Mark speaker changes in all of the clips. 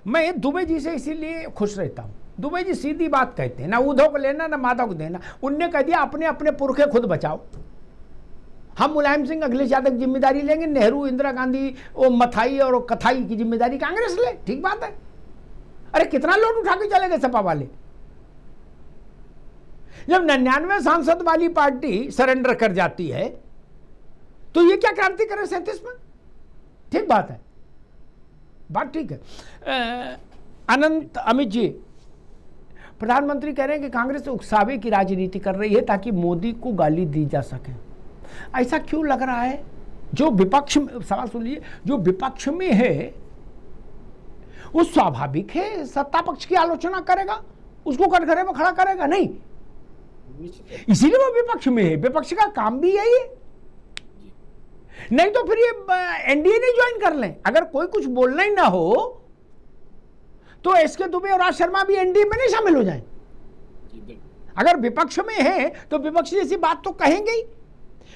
Speaker 1: मैं दुबे जी से इसीलिए खुश रहता हूं। दुबे जी सीधी बात कहते हैं, ना उद्धव को लेना ना माधव को देना। उनने कह दिया अपने अपने पुरखे खुद बचाओ, हम मुलायम सिंह अखिलेश यादव की जिम्मेदारी लेंगे, नेहरू इंदिरा गांधी वो मथाई और कथाई की जिम्मेदारी कांग्रेस ले। ठीक बात है। अरे कितना लोड उठा के चले गए सपा वाले। जब 99 सांसद वाली पार्टी सरेंडर कर जाती है तो ये क्या क्रांति करे 37 में? ठीक बात है, बात ठीक है। अनंत अमित जी, प्रधानमंत्री कह रहे हैं कि कांग्रेस उकसावे की राजनीति कर रही है ताकि मोदी को गाली दी जा सके। ऐसा क्यों लग रहा है? जो विपक्ष में, सवाल सुनिए, जो विपक्ष में है वो स्वाभाविक है सत्ता पक्ष की आलोचना करेगा, उसको कटघरे में खड़ा करेगा नहीं, इसीलिए वो विपक्ष में है। विपक्ष का काम भी यही है, नहीं तो फिर ये एनडीए नहीं ज्वाइन कर लें। अगर कोई कुछ बोलना ही ना हो तो एसके दुबे और राज शर्मा भी एनडीए में नहीं शामिल हो जाएं। अगर विपक्ष में है तो विपक्ष जैसी बात तो कहेंगे ही।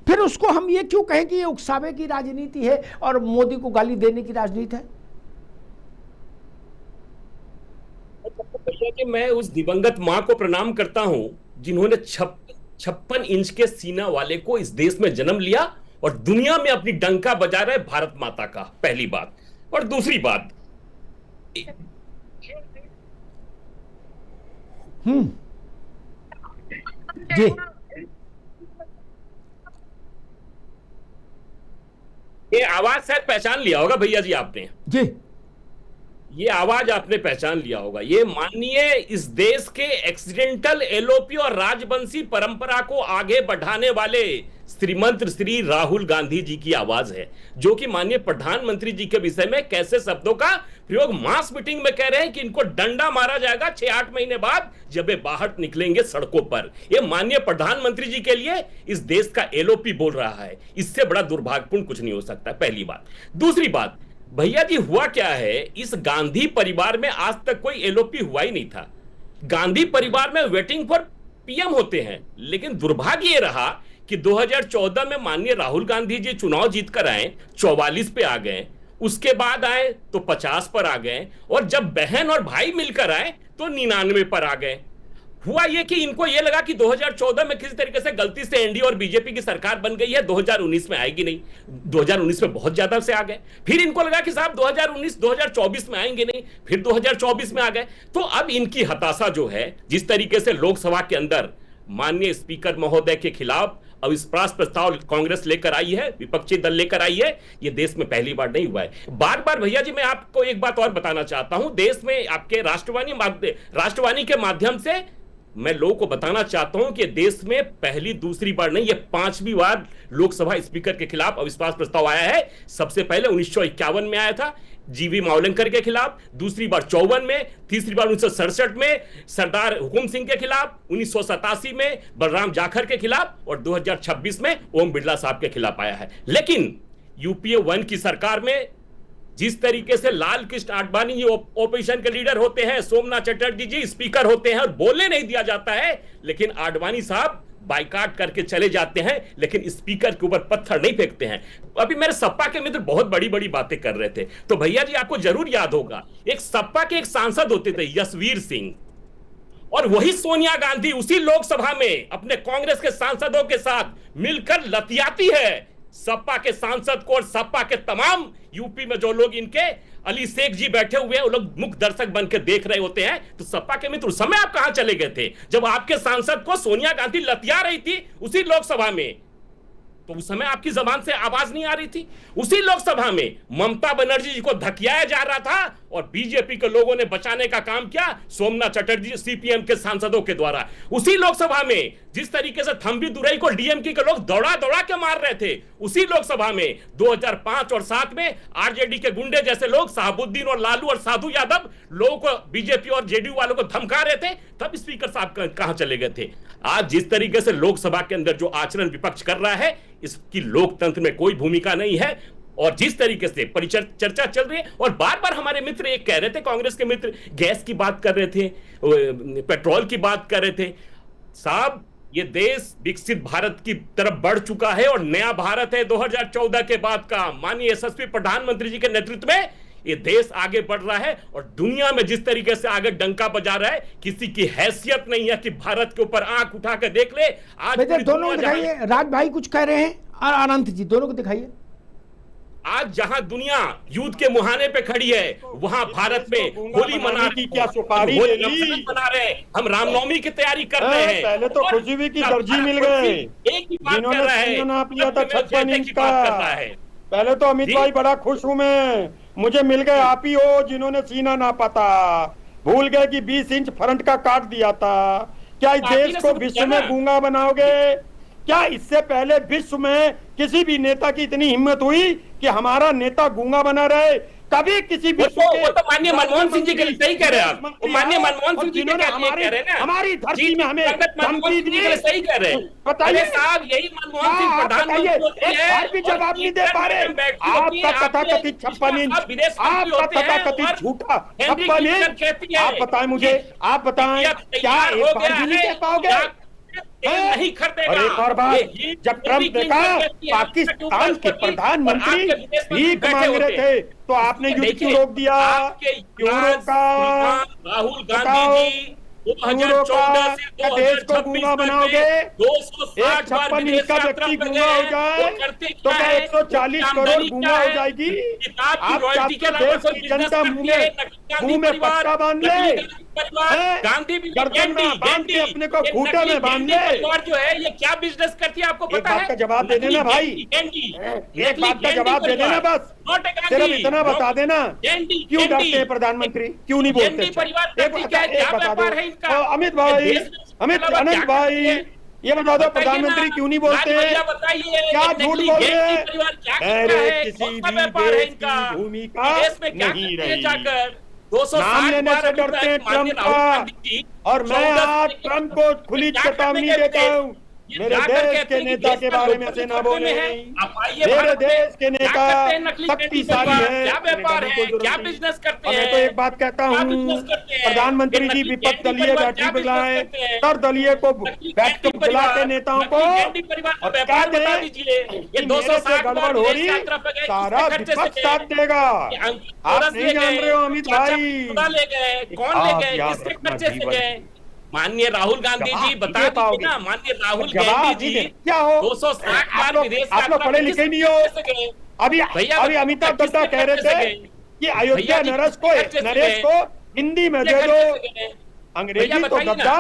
Speaker 1: फिर उसको हम ये क्यों कहें कि ये उकसावे की राजनीति है और मोदी को गाली देने की राजनीति है?
Speaker 2: भैया कि मैं उस दिवंगत मां को प्रणाम करता हूं जिन्होंने 56 इंच के सीना वाले को इस देश में जन्म लिया और दुनिया में अपनी डंका बजा रहे भारत माता का, पहली बात। और दूसरी बात,
Speaker 1: जी
Speaker 2: ये आवाज शायद पहचान लिया होगा भैया जी आपने।
Speaker 1: जी,
Speaker 2: ये आवाज आपने पहचान लिया होगा। ये माननीय इस देश के एक्सीडेंटल एलओपी और राजवंशी परंपरा को आगे बढ़ाने वाले श्रीमंत श्री राहुल गांधी जी की आवाज है, जो कि माननीय प्रधानमंत्री जी के विषय में कैसे शब्दों का प्रयोग मास मीटिंग में कह रहे हैं कि इनको डंडा मारा जाएगा 6-8 महीने बाद जब ये बाहर निकलेंगे सड़कों पर। ये माननीय प्रधानमंत्री जी के लिए इस देश का एलओपी बोल रहा है। इससे बड़ा दुर्भाग्यपूर्ण कुछ नहीं हो सकता, पहली बात। दूसरी बात, भैया जी हुआ क्या है, इस गांधी परिवार में आज तक कोई एलओपी हुआ ही नहीं था। गांधी परिवार में वेटिंग फॉर पीएम होते हैं, लेकिन दुर्भाग्य ये रहा कि 2014 में माननीय राहुल गांधी जी चुनाव जीतकर आए, 44 पे आ गए, उसके बाद आए तो 50 पर आ गए, और जब बहन और भाई मिलकर आए तो 99 पर आ गए। हुआ ये कि इनको ये लगा कि 2014 में किसी तरीके से गलती से एनडीए और बीजेपी की सरकार बन गई है, 2019 में आएगी नहीं। 2019 में बहुत ज्यादा से आ गए। फिर इनको लगा कि साहब 2024 में आएंगे नहीं, फिर 2024 में आ गए। तो अब इनकी हताशा जो है, जिस तरीके से लोकसभा के अंदर माननीय स्पीकर महोदय के खिलाफ अविश्वास प्रस्ताव कांग्रेस लेकर आई है, विपक्षी दल लेकर आई है, यह देश में पहली बार नहीं हुआ है। बार बार भैया जी मैं आपको एक बात और बताना चाहता हूं, देश में आपके राष्ट्रवाणी के माध्यम से मैं लोगों को बताना चाहता हूं कि देश में पहली दूसरी बार नहीं, यह 5वीं बार लोकसभा स्पीकर के खिलाफ अविश्वास प्रस्ताव आया है। सबसे पहले 1951 में आया था जीवी मावलंकर के खिलाफ, दूसरी बार 54 में, तीसरी बार 1967 में सरदार हुकुम सिंह के खिलाफ, 1987 में बलराम जाखर के खिलाफ, और 2026 में ओम बिरला साहब के खिलाफ आया है। लेकिन यूपीए 1 की सरकार में जिस तरीके से लाल कृष्ण आडवाणी जी ओपोजिशन के लीडर होते हैं, सोमनाथ चटर्जी जी स्पीकर होते हैं और बोलने नहीं दिया जाता है, लेकिन आडवाणी साहब बाइकाट करके चले जाते हैं, लेकिन स्पीकर के ऊपर पत्थर नहीं फेंकते हैं। अभी मेरे सपा के मित्र बहुत बड़ी बड़ी बातें कर रहे थे, तो भैया जी आपको जरूर याद होगा एक सपा के एक सांसद होते थे यशवीर सिंह, और वही सोनिया गांधी उसी लोकसभा में अपने कांग्रेस के सांसदों के साथ मिलकर लतियाती है सपा के सांसद को, और सपा के तमाम यूपी में जो लोग इनके अली शेख जी बैठे हुए हैं वो लोग मुख्य दर्शक बनकर देख रहे होते हैं। तो सपा के मित्र उस समय आप कहां चले गए थे जब आपके सांसद को सोनिया गांधी लतिया रही थी उसी लोकसभा में? तो उस समय आपकी जबान से आवाज नहीं आ रही थी। उसी लोकसभा में ममता बनर्जी जी को धकियाया जा रहा था और बीजेपी के लोगों ने बचाने का काम किया सोमनाथ चटर्जी सीपीएम के सांसदों के द्वारा। उसी लोकसभा में जिस तरीके से थम्बी दुरई को डीएमके के लोग दौड़ा दौड़ा के मार रहे थे, उसी लोकसभा में 2005 और 7 में आरजेडी के गुंडे जैसे लोग साहबुद्दीन और लालू और साधु यादव लोगों को, बीजेपी और जेडीयू वालों को धमका रहे थे, तब स्पीकर साहब कहां चले गए थे? आज जिस तरीके से लोकसभा के अंदर जो आचरण विपक्ष कर रहा है, इसकी लोकतंत्र में कोई भूमिका नहीं है। और जिस तरीके से चर्चा चल रही है, और बार बार हमारे मित्र एक कह रहे थे, कांग्रेस के मित्र गैस की बात कर रहे थे, पेट्रोल की बात कर रहे थे। साहब ये देश विकसित भारत की तरफ बढ़ चुका है और नया भारत है 2014 के बाद का। माननीय यशस्वी प्रधानमंत्री जी के नेतृत्व में ये देश आगे बढ़ रहा है और दुनिया में जिस तरीके से आगे डंका बजा रहा है, किसी की हैसियत नहीं है कि भारत के ऊपर आंख उठा कर देख ले। आज
Speaker 1: दोनों को दिखाइए, राज भाई कुछ कह रहे हैं और अनंत जी, दोनों को दिखाइए।
Speaker 2: आज जहां दुनिया युद्ध के मुहाने पे खड़ी है, वहां भारत में होली मना
Speaker 3: की क्या सुपारी ले ली,
Speaker 2: मना रहे हैं, हम रामनवमी की तैयारी कर रहे हैं।
Speaker 3: पहले तो खुशी हुई कि दर्जी मिल गए,
Speaker 2: एक ही बात कर रहा है,
Speaker 3: नाप लिया था 56 इंच का।
Speaker 2: है
Speaker 3: पहले तो अमित भाई बड़ा खुश हूं मैं, मुझे मिल गए आप ही हो जिन्होंने सीना नापा था, भूल गए कि 20 इंच फ्रंट का काट दिया था। क्या इस देश को विश्व में गूंगा बनाओगे? क्या इससे पहले विश्व में किसी भी नेता की इतनी हिम्मत हुई कि हमारा नेता गूंगा बना रहे? कभी किसी विश्व के
Speaker 2: वो तो माननीय मनमोहन सिंह जी के लिए सही कह रहे हैं आप, वो माननीय मनमोहन सिंह जी के लिए कह रहे हैं ना,
Speaker 3: हमारी धरती में हमें
Speaker 2: धमकी दी है, सही कह रहे हैं।
Speaker 3: बताइए
Speaker 2: साहब, यही मनमोहन सिंह प्रधानमंत्री
Speaker 3: एक भी जवाब नहीं दे पा रहे। आपका तथाकथित 56 इंच, आपका तथाकथित झूठा 56 इंच, आप बताएं मुझे, आप बताएं क्या एक बार भी नहीं कह पाओगे?
Speaker 2: नहीं खरीदेगा।
Speaker 3: और एक और बात, जब ट्रंप देखा पाकिस्तान के प्रधानमंत्री भीख मांग रहे थे तो आपने युद्ध क्यों रोक दिया? क्यों रोका?
Speaker 2: राहुल गांधी जी 2014 से
Speaker 3: देश को गूंगा बनाओगे?
Speaker 2: 260 बार
Speaker 3: 56 इंच का व्यक्ति गूंगा हो जाए तो क्या 140 करोड़ गूंगा हो जाएगी? आप चाहते देश की जनता मुंह में पट्टा बांध ले,
Speaker 2: गांधी भी
Speaker 3: गर्दन में बांध के अपने को खूंटे में बांध ले।
Speaker 2: जो है ये क्या बिजनेस करती है आपको पता है?
Speaker 3: एक बात का जवाब दे देना भाई, एक बात का जवाब दे देना, बस सिर्फ इतना बता देना, क्यों डरते हैं प्रधानमंत्री, क्यों नहीं बोलते? एक बता दो अमित भाई, अनंत भाई, ये बता दो प्रधानमंत्री क्यों नहीं बोलते? क्या झूठ बोल रहे हैं? अरे किसी भी देश की भूमिका नहीं रही, नाम लेने से डरते हैं ट्रंप का। और मैं आज ट्रंप को खुली चेतावनी देता हूँ, मेरे देश के नेता के बारे में ऐसे ना बोले। मेरे देश के नेता शक्तिशाली है,
Speaker 2: क्या बिजनेस करते हैं?
Speaker 3: मैं तो एक बात कहता हूँ, प्रधानमंत्री जी विपक्ष दलीय बैठक बुलाए, तर दलीय को बैठक बुला के नेताओं को और क्या दें कि मेरे से गड़बड़ हो रही, सारा विपक्ष साथ देगा। आप नहीं जान रहे हो अमित भाई,
Speaker 2: कौन ले गए, किसके खर्चे से गए? माननीय राहुल गांधी जी बता दीजिए ना, माननीय राहुल गांधी जी
Speaker 3: क्या हो
Speaker 2: 260 बार विदेश
Speaker 3: आप लोग पढ़े लिखे नहीं हो। अभी अमिताभ बच्चन कह रहे थे कि अयोध्या नरेश को हिंदी में दे दो, अंग्रेजी तो गद्दा,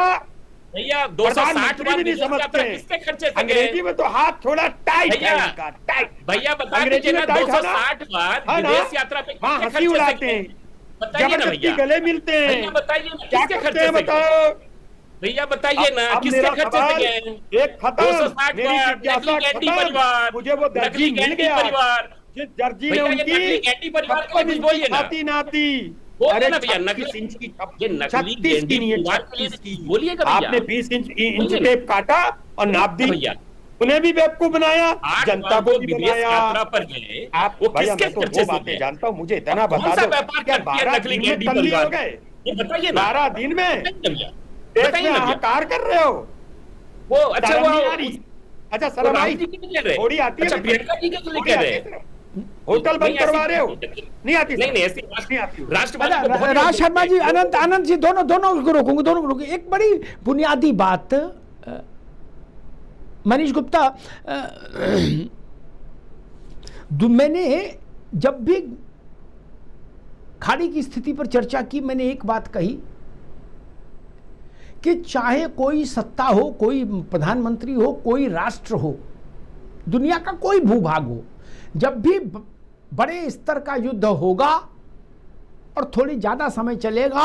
Speaker 2: भैया 260 बार
Speaker 3: भी नहीं समझते,
Speaker 2: किसके खर्चे से?
Speaker 3: अंग्रेजी में तो हाथ थोड़ा टाइट है उनका, टाइट।
Speaker 2: भैया बता दीजिए ना, 260 बार विदेश यात्रा पे
Speaker 3: हंसी उड़ाते हैं, जबरदस्ती गले मिलते हैं,
Speaker 2: बताइए
Speaker 3: क्या करते हैं बताओ
Speaker 2: भैया, बताइए ना किसके खर्चे से गए?
Speaker 3: एक खत्म, मेरी जिज्ञासा खत्म, मुझे वो दर्जी मिल गया जिस दर्जी ने उनकी नाती नाती, अरे 36 इंच की, 36 की नहीं है 36 की,
Speaker 2: बोलिएगा
Speaker 3: आपने 20 इंच टेप काटा और नाप दी, उन्हें भी बेवकूफ बनाया, जनता को भी बनाया। आप भैया मैं तो वो बातें जानता हूँ, मुझे इतना बता दो क्या 12 दिन में तल्ली हो गए? 12 दिन में देश में हाहाकार कर रहे हो?
Speaker 2: वो अच्छा
Speaker 3: अच्छा शर्म आई थोड़ी आती है?
Speaker 2: प्रियंका जी के लिए कह रहे हैं
Speaker 3: होटल बंद करवा रहे हो? नहीं आती?
Speaker 2: नहीं ऐसी नहीं आती।
Speaker 1: राज शर्मा जी, आनंद जी, दोनों को रोकूंगे। एक बड़ी बुनियादी बात मनीष गुप्ता, मैंने जब भी खाड़ी की स्थिति पर चर्चा की, मैंने एक बात कही कि चाहे कोई सत्ता हो, कोई प्रधानमंत्री हो, कोई राष्ट्र हो, दुनिया का कोई भूभाग हो, जब भी बड़े स्तर का युद्ध होगा और थोड़ी ज्यादा समय चलेगा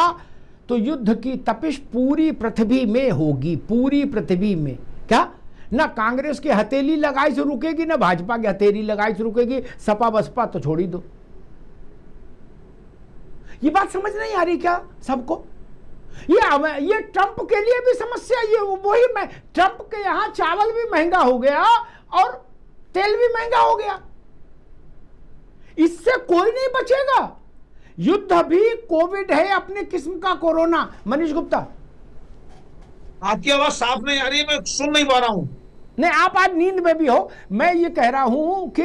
Speaker 1: तो युद्ध की तपिश पूरी पृथ्वी में होगी, पूरी पृथ्वी में। क्या ना कांग्रेस की हथेली लगाई से रुकेगी, ना भाजपा की हथेली लगाई से रुकेगी, सपा बसपा तो छोड़ ही दो। ये बात समझ नहीं आ रही क्या सबको? ये ट्रंप के लिए भी समस्या, ये वही मैं, ट्रंप के यहां चावल भी महंगा हो गया और तेल भी महंगा हो गया, इससे कोई नहीं बचेगा। युद्ध भी कोविड है, अपने किस्म का कोरोना। मनीष गुप्ता,
Speaker 4: आपकी आवाज साफ नहीं आ रही है, मैं सुन नहीं पा रहा हूं।
Speaker 1: नहीं, आप आज नींद में भी हो, मैं ये कह रहा हूं कि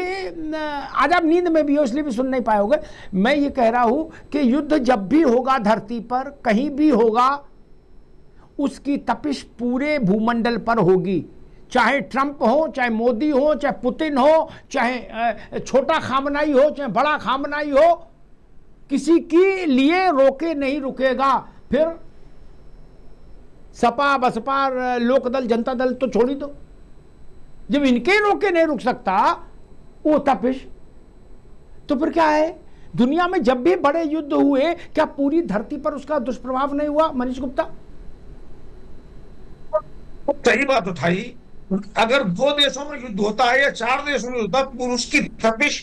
Speaker 1: आज आप नींद में भी हो इसलिए भी सुन नहीं पाओगे। मैं ये कह रहा हूं कि युद्ध जब भी होगा धरती पर, कहीं भी होगा, उसकी तपिश पूरे भूमंडल पर होगी। चाहे ट्रंप हो, चाहे मोदी हो, चाहे पुतिन हो, चाहे छोटा खामनाई हो, चाहे बड़ा खामनाई हो, किसी के लिए रोके नहीं रुकेगा। फिर सपा, बसपा, लोकदल, जनता दल तो छोड़ ही दो, जब इनके रोके नहीं रुक सकता वो तपिश, तो फिर क्या है? दुनिया में जब भी बड़े युद्ध हुए, क्या पूरी धरती पर उसका दुष्प्रभाव नहीं हुआ? मनीष गुप्ता,
Speaker 4: सही बात उठाई। अगर 2 देशों में युद्ध होता है या 4 देशों में होता है, उसकी तपिश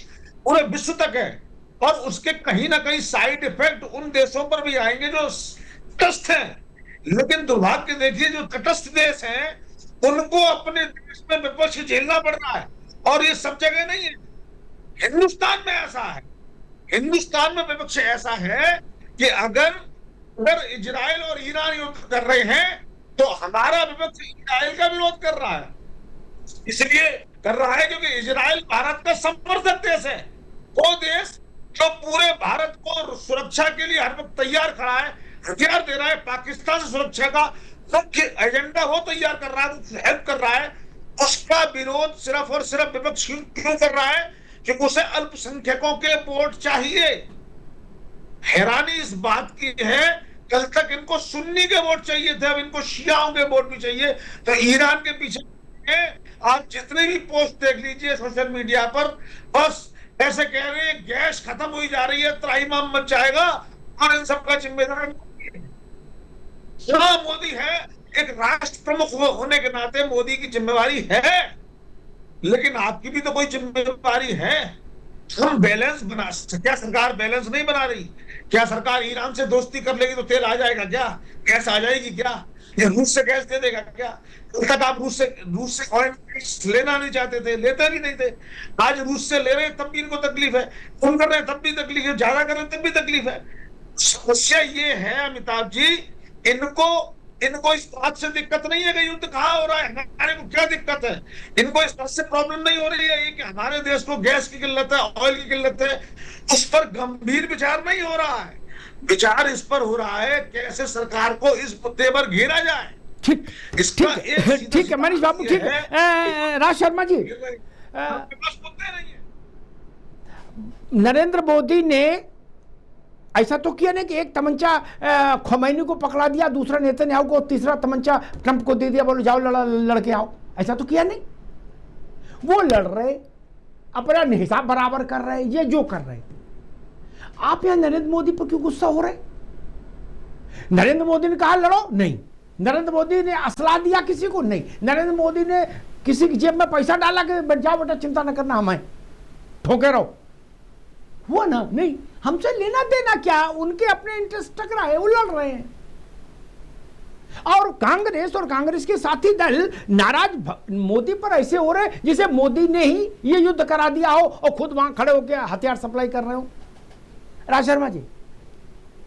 Speaker 4: पूरे विश्व तक है, और उसके कहीं ना कहीं साइड इफेक्ट उन देशों पर भी आएंगे जो तटस्थ हैं। लेकिन दुर्भाग्य देखिए, जो तटस्थ देश हैं उनको अपने देश में विपक्ष झेलना पड़ रहा है, और ये सब जगह नहीं है। हिंदुस्तान में ऐसा है, हिंदुस्तान में विपक्ष ऐसा है कि अगर इजराइल और ईरान युद्ध कर रहे हैं तो हमारा विपक्ष इजराइल का विरोध कर रहा है। इसलिए कर रहा है क्योंकि इजराइल भारत का समर्थक देश है। वो देश जो पूरे भारत को सुरक्षा के लिए हर वक्त तैयार खड़ा है, हथियार दे रहा है, पाकिस्तान से सुरक्षा का मुख्य एजेंडा वो तैयार कर रहा है, हेल्प कर रहा है, उसका विरोध सिर्फ और सिर्फ विपक्ष क्यों कर रहा है? क्योंकि उसे अल्पसंख्यकों के वोट चाहिए। हैरानी इस बात की है, कल तक इनको सुन्नी के वोट चाहिए थे, अब इनको शियाओं के वोट भी चाहिए। तो ईरान के पीछे आप जितने भी पोस्ट देख लीजिए सोशल मीडिया पर, बस ऐसे कह रहे हैं गैस खत्म हुई जा रही है, त्राहिमाम मच जाएगा, और इन सबका जिम्मेदार मोदी है। एक राष्ट्र प्रमुख होने के नाते मोदी की जिम्मेवारी है, लेकिन आपकी भी तो कोई जिम्मेवारी है। हम बैलेंस बना, क्या सरकार बैलेंस नहीं बना रही? क्या सरकार ईरान से दोस्ती कर लेगी तो तेल आ जाएगा क्या? गैस आ जाएगी क्या? या रूस से गैस दे देगा क्या? कल तक आप रूस से ऑयल लेना नहीं चाहते थे, लेते भी नहीं थे। आज रूस से ले रहे हैं तब भी इनको तकलीफ है, कम कर रहे हैं तब भी तकलीफ है, ज्यादा कर रहे हैं तब भी तकलीफ है। समस्या ये है अमिताभ जी, इनको इस बात से दिक्कत नहीं है कि युद्ध कहाँ हो रहा है, हमारे को क्या दिक्कत है। इनको इस बात से प्रॉब्लम नहीं हो रही है कि हमारे देश को गैस की किल्लत है, ऑयल की किल्लत है। उस पर गंभीर विचार नहीं हो रहा है। विचार इस पर हो रहा है कैसे सरकार को इस मुद्दे पर घेरा जाए।
Speaker 1: ठीक है मनीष बाबू, ठीक है। राज शर्मा जी,
Speaker 4: मुद्दे नहीं है।
Speaker 1: नरेंद्र मोदी ने ऐसा तो किया नहीं कि एक तमंचा खोमैनी को पकड़ा दिया, दूसरा नेतन्याहू को, तीसरा तमंचा ट्रंप को दे दिया, बोलो जाओ लड़के आओ। ऐसा तो किया नहीं। वो लड़ रहे, अपना हिसाब बराबर कर रहे, ये जो कर रहे। आप यहां नरेंद्र मोदी पर क्यों गुस्सा हो रहे? नरेंद्र मोदी ने कहा लड़ो, नहीं। नरेंद्र मोदी ने असला दिया किसी को, नहीं। नरेंद्र मोदी ने किसी की जेब में पैसा डाला कि बैठ जाओ बेटा, चिंता न करना, हमें ठोके रहो, हुआ ना? नहीं। हमसे लेना देना क्या? उनके अपने इंटरेस्ट टकरा है, वो लड़ रहे हैं। और कांग्रेस और कांग्रेस के साथी दल नाराज मोदी पर ऐसे हो रहे जिसे मोदी ने ही ये युद्ध करा दिया हो और खुद वहां खड़े होकर हथियार सप्लाई कर रहे हो। राज शर्मा जी,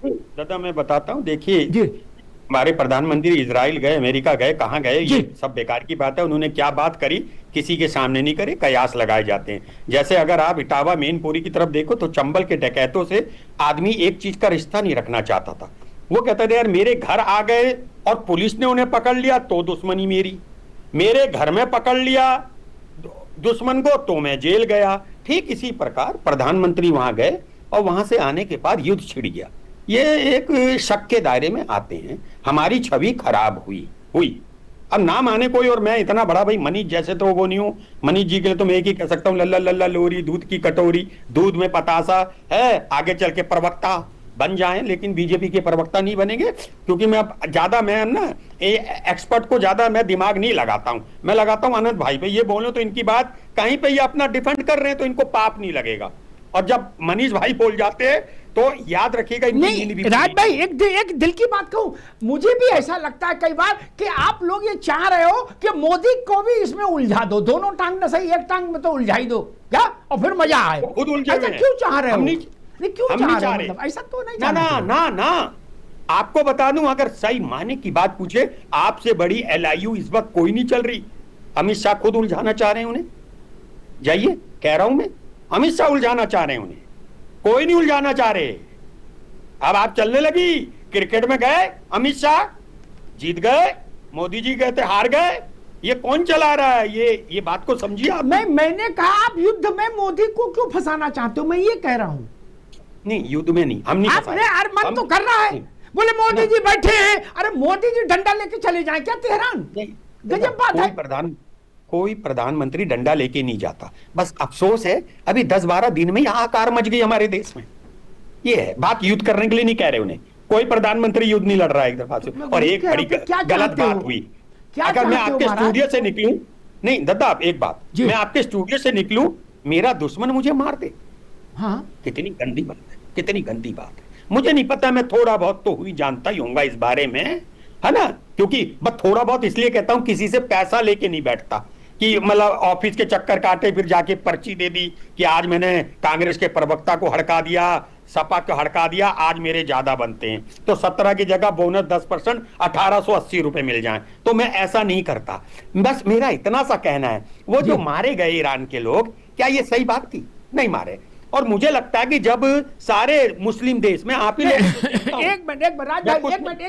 Speaker 3: दादा मैं बताता हूं, देखिए हमारे प्रधानमंत्री इजराइल गए, अमेरिका गए, कहां गए, ये सब बेकार की बात है। उन्होंने क्या बात करी किसी के सामने नहीं करी, कयास लगाए जाते हैं। जैसे अगर आप इटावा मेनपुरी की तरफ देखो तो चंबल के डकैतों से आदमी एक चीज का रिश्ता नहीं रखना चाहता था। वो कहता था यार मेरे घर आ गए और पुलिस ने उन्हें पकड़ लिया तो दुश्मनी मेरी, मेरे घर में पकड़ लिया दुश्मन को तो मैं जेल गया। ठीक इसी प्रकार प्रधानमंत्री वहां गए और वहां से आने के बाद युद्ध छिड़ गया। ये एक शक के दायरे में आते हैं। हमारी छवि खराब हुई। अब ना माने कोई, और मैं इतना बड़ा भाई मनीष जैसे तो वो नहीं हूं। मनीष जी के लिए तो मैं एक ही कह सकता हूं, लल्ला लल्ला लोरी, दूध की कटोरी, दूध में पतासा है, आगे चल के प्रवक्ता बन जाएं, लेकिन बीजेपी के प्रवक्ता नहीं बनेंगे। क्योंकि मैं अब ज्यादा, मैं ना एक्सपर्ट को ज्यादा मैं दिमाग नहीं लगाता हूं। मैं लगाता हूं आनंद भाई पे, ये बोलो तो इनकी बात कहीं पे ये अपना डिफेंड कर रहे हैं तो इनको पाप नहीं लगेगा। और जब मनीष भाई बोल जाते हैं तो याद रखिएगा
Speaker 1: नहीं। राज भाई एक दिल की बात कहूं, मुझे भी ऐसा लगता है कई बार कि आप लोग ये चाह रहे हो कि मोदी को भी इसमें उलझा दो, दोनों टांग न सही एक टांग में तो उलझाई दो क्या, और फिर मजा आए।
Speaker 3: खुद उलझे
Speaker 1: ऐसा क्यों चाह रहे हो? क्यों चाह रहे हो?
Speaker 3: मतलब
Speaker 1: ऐसा तो नहीं
Speaker 3: ना आपको बता दूं, अगर सही माने की बात पूछे, आपसे बड़ी LIU इस वक्त कोई नहीं चल रही। अमित शाह खुद उलझाना चाह रहे हैं उन्हें। जाइए, कह रहा हूं मैं, अमित शाह उलझाना चाह रहे हैं उन्हें, कोई नहीं उलझाना चाह रहे। अब आप चलने लगी, क्रिकेट में गए अमित शाह, जीत गए, मोदी जी कहते हार गए, ये कौन चला रहा है? ये बात को समझिए आप।
Speaker 1: मैंने कहा आप युद्ध में मोदी को क्यों फंसाना चाहते हो, मैं ये कह रहा हूं।
Speaker 3: नहीं, युद्ध में नहीं, हम नहीं
Speaker 1: आपने मन तो कर रहा है, बोले मोदी जी बैठे हैं, अरे मोदी जी डंडा लेके चले जाएं क्या तेहरान? गजब बात है।
Speaker 3: कोई प्रधानमंत्री डंडा लेके नहीं जाता, बस अफसोस है अभी 10-12 दिन में हाहाकार मच गई हमारे देश में। ये है बात, युद्ध करने के लिए नहीं कह रहे उन्हें, कोई प्रधानमंत्री युद्ध नहीं लड़ रहा है एक तरफा से। और एक बड़ी गलत बात हुई, अगर मैं आपके स्टूडियो से निकलूं, नहीं दद्दा आप एक बात, मैं आपके स्टूडियो से निकलूं, मेरा दुश्मन मुझे मार दे, हाँ कितनी गंदी बात है, कितनी गंदी बात है। मुझे नहीं पता, मैं थोड़ा बहुत तो हुई जानता ही होऊंगा इस बारे में, है ना, क्योंकि बस थोड़ा बहुत इसलिए कहता हूं, किसी से पैसा लेके नहीं बैठता कि मतलब ऑफिस के चक्कर काटे फिर जाके पर्ची दे दी कि आज मैंने कांग्रेस के प्रवक्ता को हड़का दिया, सपा को हड़का दिया, आज मेरे ज्यादा बनते हैं तो 17 की जगह बोनस 10% 1880 रुपए मिल जाए, तो मैं ऐसा नहीं करता। बस मेरा इतना सा कहना है, वो जो मारे गए ईरान के लोग, क्या ये सही बात थी? नहीं मारे। और मुझे लगता है कि जब सारे मुस्लिम देश में आप ही लोग
Speaker 1: एक मिनट